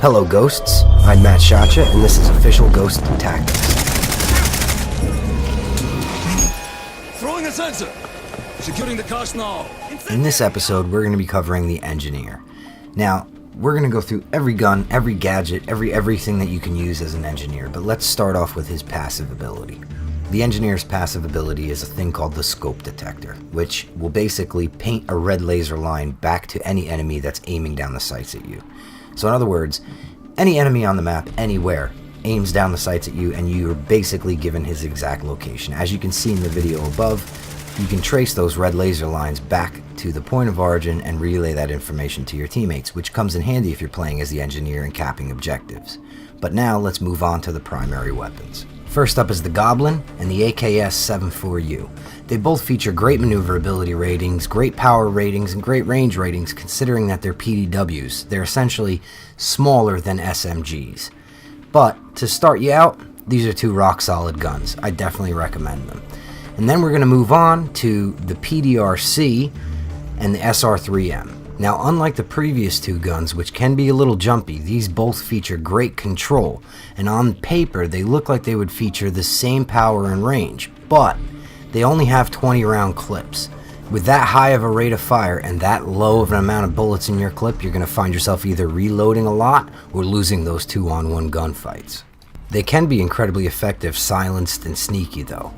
Hello Ghosts, I'm Mattshotcha and this is Official Ghost Tactics. Throwing a sensor! Securing the cast now! In this episode we're going to be covering the Engineer. Now, we're going to go through every gun, every gadget, everything that you can use as an Engineer, but let's start off with his passive ability. The Engineer's passive ability is a thing called the Scope Detector, which will basically paint a red laser line back to any enemy that's aiming down the sights at you. So in other words, any enemy on the map, anywhere, aims down the sights at you and you're basically given his exact location. As you can see in the video above, you can trace those red laser lines back to the point of origin and relay that information to your teammates, which comes in handy if you're playing as the Engineer and capping objectives. But now let's move on to the primary weapons. First up is the Goblin and the AKS-74U. They both feature great maneuverability ratings, great power ratings, and great range ratings considering that they're PDWs. They're essentially smaller than SMGs. But to start you out, these are two rock solid guns. I definitely recommend them. And then we're going to move on to the PDRC and the SR3M. Now, unlike the previous two guns, which can be a little jumpy, these both feature great control, and on paper they look like they would feature the same power and range, but they only have 20 round clips. With that high of a rate of fire and that low of an amount of bullets in your clip, you're going to find yourself either reloading a lot or losing those 2-on-1 gunfights. They can be incredibly effective, silenced, and sneaky though.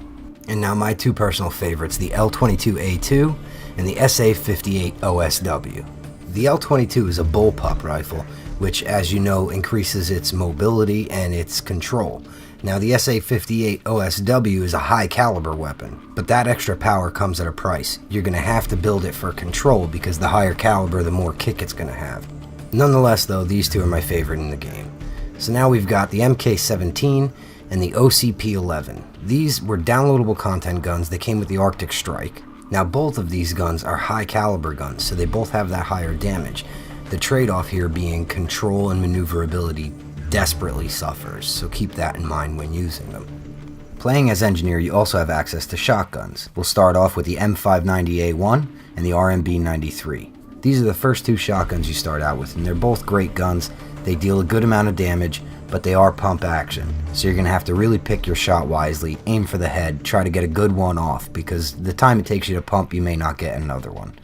And now my two personal favorites, the L22A2 and the SA58 OSW. The L22 is a bullpup rifle, which as you know increases its mobility and its control. Now the SA58 OSW is a high caliber weapon, but that extra power comes at a price. You're going to have to build it for control because the higher caliber the more kick it's going to have. Nonetheless though, these two are my favorite in the game. So now we've got the MK17 and the OCP11. These were downloadable content guns that came with the Arctic Strike. Now both of these guns are high caliber guns, so they both have that higher damage. The trade-off here being control and maneuverability desperately suffers, so keep that in mind when using them. Playing as Engineer, you also have access to shotguns. We'll start off with the M590A1 and the RMB93. These are the first two shotguns you start out with, and they're both great guns. They deal a good amount of damage, but they are pump action, so you're going to have to really pick your shot wisely, aim for the head, try to get a good one off, because the time it takes you to pump you may not get another one.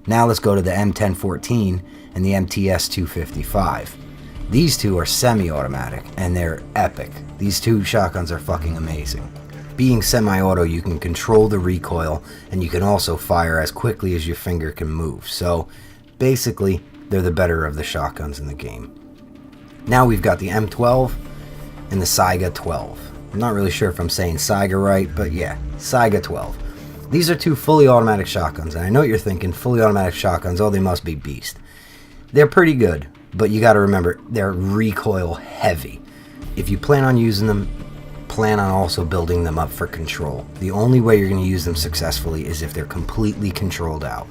Now let's go to the M1014 and the MTS-255. These two are semi-automatic, and they're epic. These two shotguns are fucking amazing. Being semi-auto, you can control the recoil, and you can also fire as quickly as your finger can move, so basically, they're the better of the shotguns in the game. Now we've got the M12 and the Saiga 12. I'm not really sure if I'm saying Saiga right, but yeah, Saiga 12. These are two fully automatic shotguns, and I know what you're thinking, fully automatic shotguns, oh, they must be beast. They're pretty good, but you gotta remember, they're recoil heavy. If you plan on using them, plan on also building them up for control. The only way you're gonna use them successfully is if they're completely controlled out.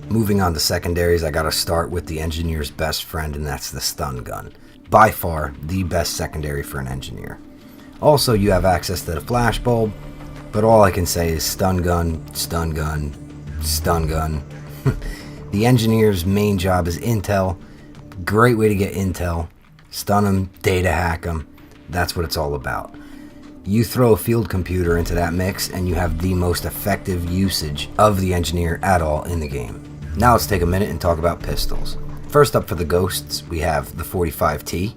Moving on to secondaries, I gotta start with the Engineer's best friend, and that's the stun gun. By far, the best secondary for an Engineer. Also, you have access to the flash bulb, but all I can say is stun gun, stun gun, stun gun. The Engineer's main job is intel. Great way to get intel. Stun them, data hack them. That's what it's all about. You throw a field computer into that mix and you have the most effective usage of the Engineer at all in the game. Now let's take a minute and talk about pistols. First up for the Ghosts, we have the 45T,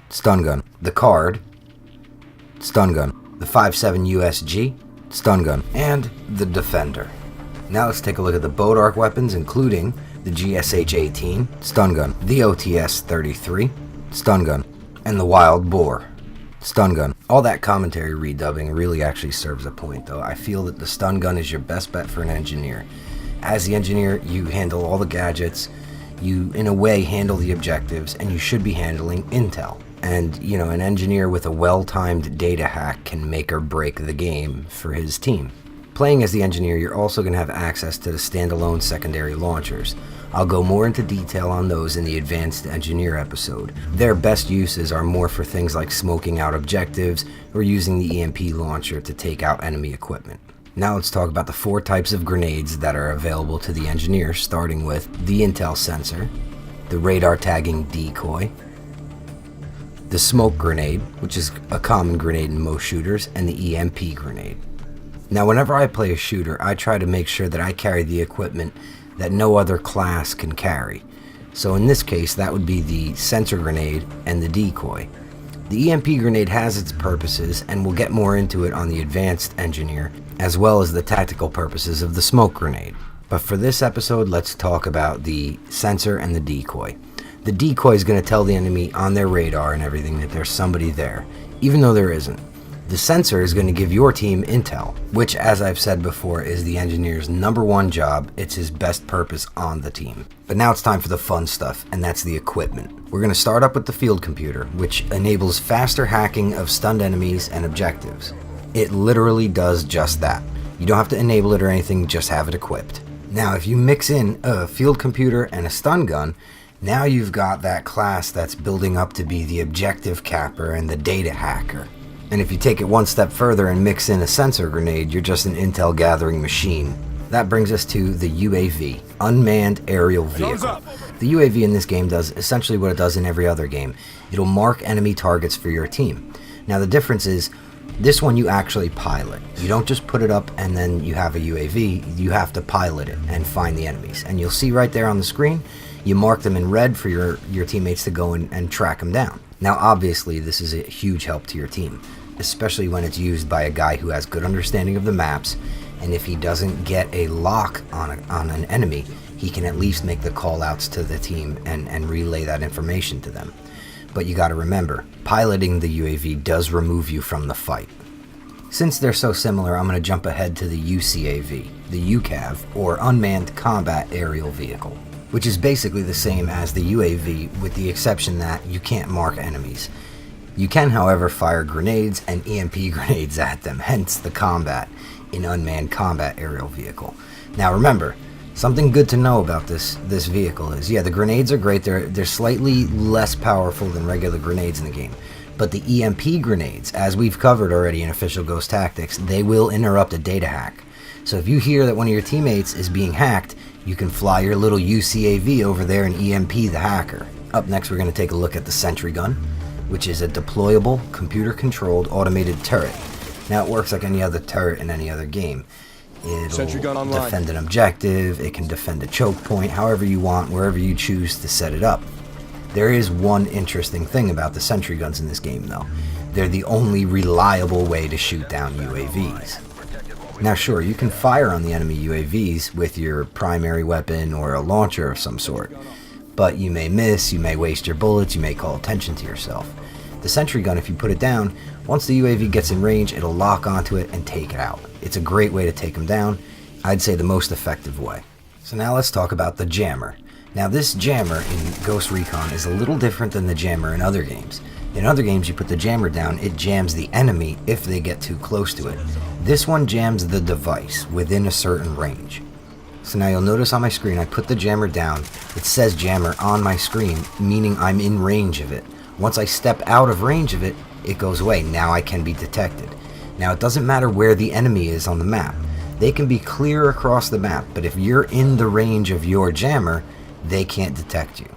stun gun, the Card, stun gun, the 5.7 USG, stun gun, and the Defender. Now let's take a look at the Bodark weapons, including the GSH-18, stun gun, the OTS-33, stun gun, and the Wild Boar, stun gun. All that commentary redubbing really actually serves a point though. I feel that the stun gun is your best bet for an Engineer. As the Engineer, you handle all the gadgets, you in a way handle the objectives, and you should be handling intel. And you know, an Engineer with a well-timed data hack can make or break the game for his team. Playing as the Engineer, you're also going to have access to the standalone secondary launchers. I'll go more into detail on those in the Advanced Engineer episode. Their best uses are more for things like smoking out objectives or using the EMP launcher to take out enemy equipment. Now let's talk about the 4 types of grenades that are available to the Engineer, starting with the intel sensor, the radar tagging decoy, the smoke grenade, which is a common grenade in most shooters, and the EMP grenade. Now whenever I play a shooter, I try to make sure that I carry the equipment that no other class can carry. So in this case, that would be the sensor grenade and the decoy. The EMP grenade has its purposes, and we'll get more into it on the advanced engineer, as well as the tactical purposes of the smoke grenade. But for this episode, let's talk about the sensor and the decoy. The decoy is going to tell the enemy on their radar and everything that there's somebody there, even though there isn't. The sensor is going to give your team intel, which, as I've said before, is the engineer's #1 job. It's his best purpose on the team. But now it's time for the fun stuff, and that's the equipment. We're going to start up with the field computer, which enables faster hacking of stunned enemies and objectives. It literally does just that. You don't have to enable it or anything, just have it equipped. Now, if you mix in a field computer and a stun gun, now you've got that class that's building up to be the objective capper and the data hacker. And if you take it one step further and mix in a sensor grenade, you're just an intel gathering machine. That brings us to the UAV, Unmanned Aerial Vehicle. The UAV in this game does essentially what it does in every other game. It'll mark enemy targets for your team. Now the difference is, this one you actually pilot. You don't just put it up and then you have a UAV, you have to pilot it and find the enemies. And you'll see right there on the screen, you mark them in red for your teammates to go and track them down. Now obviously this is a huge help to your team, especially when it's used by a guy who has good understanding of the maps, and if he doesn't get a lock on an enemy, he can at least make the call outs to the team and relay that information to them. But you gotta remember, piloting the UAV does remove you from the fight. Since they're so similar, I'm gonna jump ahead to the UCAV, the UCAV, or Unmanned Combat Aerial Vehicle, which is basically the same as the UAV with the exception that you can't mark enemies. You can, however, fire grenades and EMP grenades at them, hence the combat in Unmanned Combat Aerial Vehicle. Now remember, something good to know about this vehicle is, yeah, the grenades are great, they're slightly less powerful than regular grenades in the game, but the EMP grenades, as we've covered already in Official Ghost Tactics, they will interrupt a data hack. So if you hear that one of your teammates is being hacked, you can fly your little UCAV over there and EMP the hacker. Up next, we're going to take a look at the sentry gun, which is a deployable, computer-controlled automated turret. Now, it works like any other turret in any other game. It'll defend an objective, it can defend a choke point, however you want, wherever you choose to set it up. There is one interesting thing about the sentry guns in this game, though. They're the only reliable way to shoot down UAVs. Now, sure, you can fire on the enemy UAVs with your primary weapon or a launcher of some sort, but you may miss, you may waste your bullets, you may call attention to yourself. The sentry gun, if you put it down, once the UAV gets in range, it'll lock onto it and take it out. It's a great way to take them down. I'd say the most effective way. So now let's talk about the jammer. Now this jammer in Ghost Recon is a little different than the jammer in other games. In other games, you put the jammer down, it jams the enemy if they get too close to it. This one jams the device within a certain range. So now you'll notice on my screen, I put the jammer down. It says jammer on my screen, meaning I'm in range of it. Once I step out of range of it, it goes away. Now I can be detected. Now it doesn't matter where the enemy is on the map. They can be clear across the map, but if you're in the range of your jammer, they can't detect you.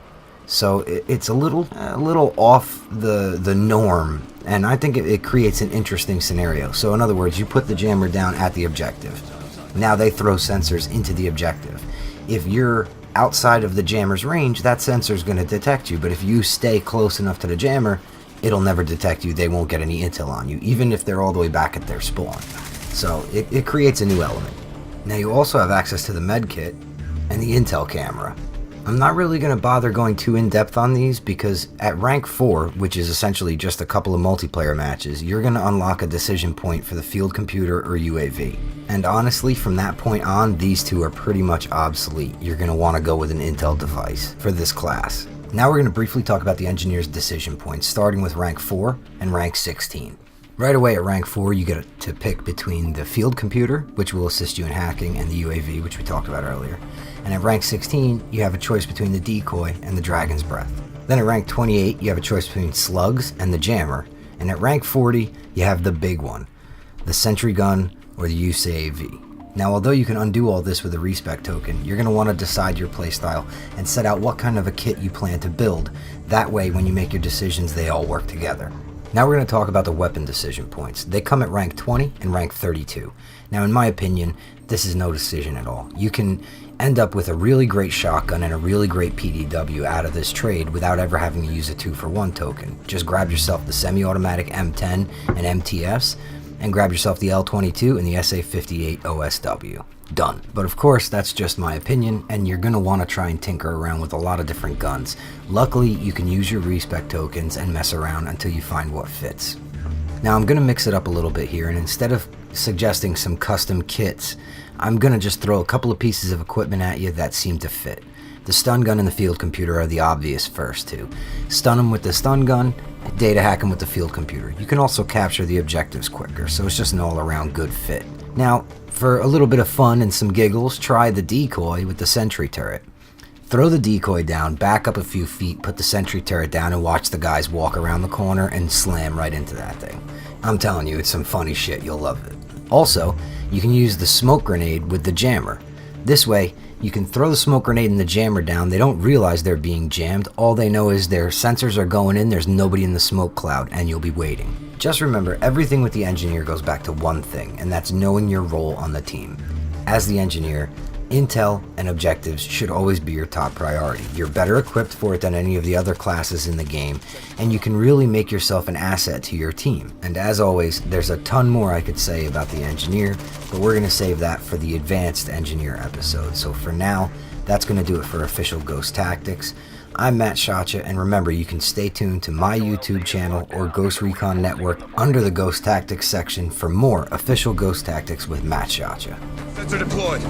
So it's a little off the norm, and I think it creates an interesting scenario. So in other words, you put the jammer down at the objective. Now they throw sensors into the objective. If you're outside of the jammer's range, that sensor is going to detect you, but if you stay close enough to the jammer, it'll never detect you. They won't get any intel on you, even if they're all the way back at their spawn. So it creates a new element. Now you also have access to the med kit and the intel camera. I'm not really going to bother going too in-depth on these because at rank 4, which is essentially just a couple of multiplayer matches, you're going to unlock a decision point for the field computer or UAV. And honestly, from that point on, these two are pretty much obsolete. You're going to want to go with an intel device for this class. Now we're going to briefly talk about the engineer's decision points, starting with rank 4 and rank 16. Right away at rank 4, you get to pick between the field computer, which will assist you in hacking, and the UAV, which we talked about earlier. And at rank 16, you have a choice between the decoy and the dragon's breath. Then at rank 28, you have a choice between slugs and the jammer. And at rank 40, you have the big one, the sentry gun or the UCAV. Now, although you can undo all this with a respec token, you're going to want to decide your playstyle and set out what kind of a kit you plan to build. That way, when you make your decisions, they all work together. Now we're going to talk about the weapon decision points. They come at rank 20 and rank 32. Now, in my opinion, this is no decision at all. You can end up with a really great shotgun and a really great PDW out of this trade without ever having to use a 2-for-1 token. Just grab yourself the semi-automatic M10 and MTFs, and grab yourself the L22 and the SA58 OSW. Done. But of course, that's just my opinion, and you're going to want to try and tinker around with a lot of different guns. Luckily, you can use your respec tokens and mess around until you find what fits. Now, I'm going to mix it up a little bit here, and instead of suggesting some custom kits, I'm going to just throw a couple of pieces of equipment at you that seem to fit. The stun gun and the field computer are the obvious first two. Stun them with the stun gun, data hack them with the field computer. You can also capture the objectives quicker, so it's just an all-around good fit. Now, for a little bit of fun and some giggles, try the decoy with the sentry turret. Throw the decoy down, back up a few feet, put the sentry turret down, and watch the guys walk around the corner and slam right into that thing. I'm telling you, it's some funny shit, you'll love it. Also, you can use the smoke grenade with the jammer. This way, you can throw the smoke grenade and the jammer down. They don't realize they're being jammed. All they know is their sensors are going in, there's nobody in the smoke cloud, and you'll be waiting. Just remember, everything with the engineer goes back to one thing, and that's knowing your role on the team. As the engineer, intel and objectives should always be your top priority. You're better equipped for it than any of the other classes in the game, and you can really make yourself an asset to your team. And as always, there's a ton more I could say about the engineer, but we're going to save that for the advanced engineer episode. So for now, that's going to do it for official Ghost Tactics. I'm Mattshotcha, and remember, you can stay tuned to my YouTube channel or Ghost Recon Network under the Ghost Tactics section for more official Ghost Tactics with Mattshotcha. Sensor deployed.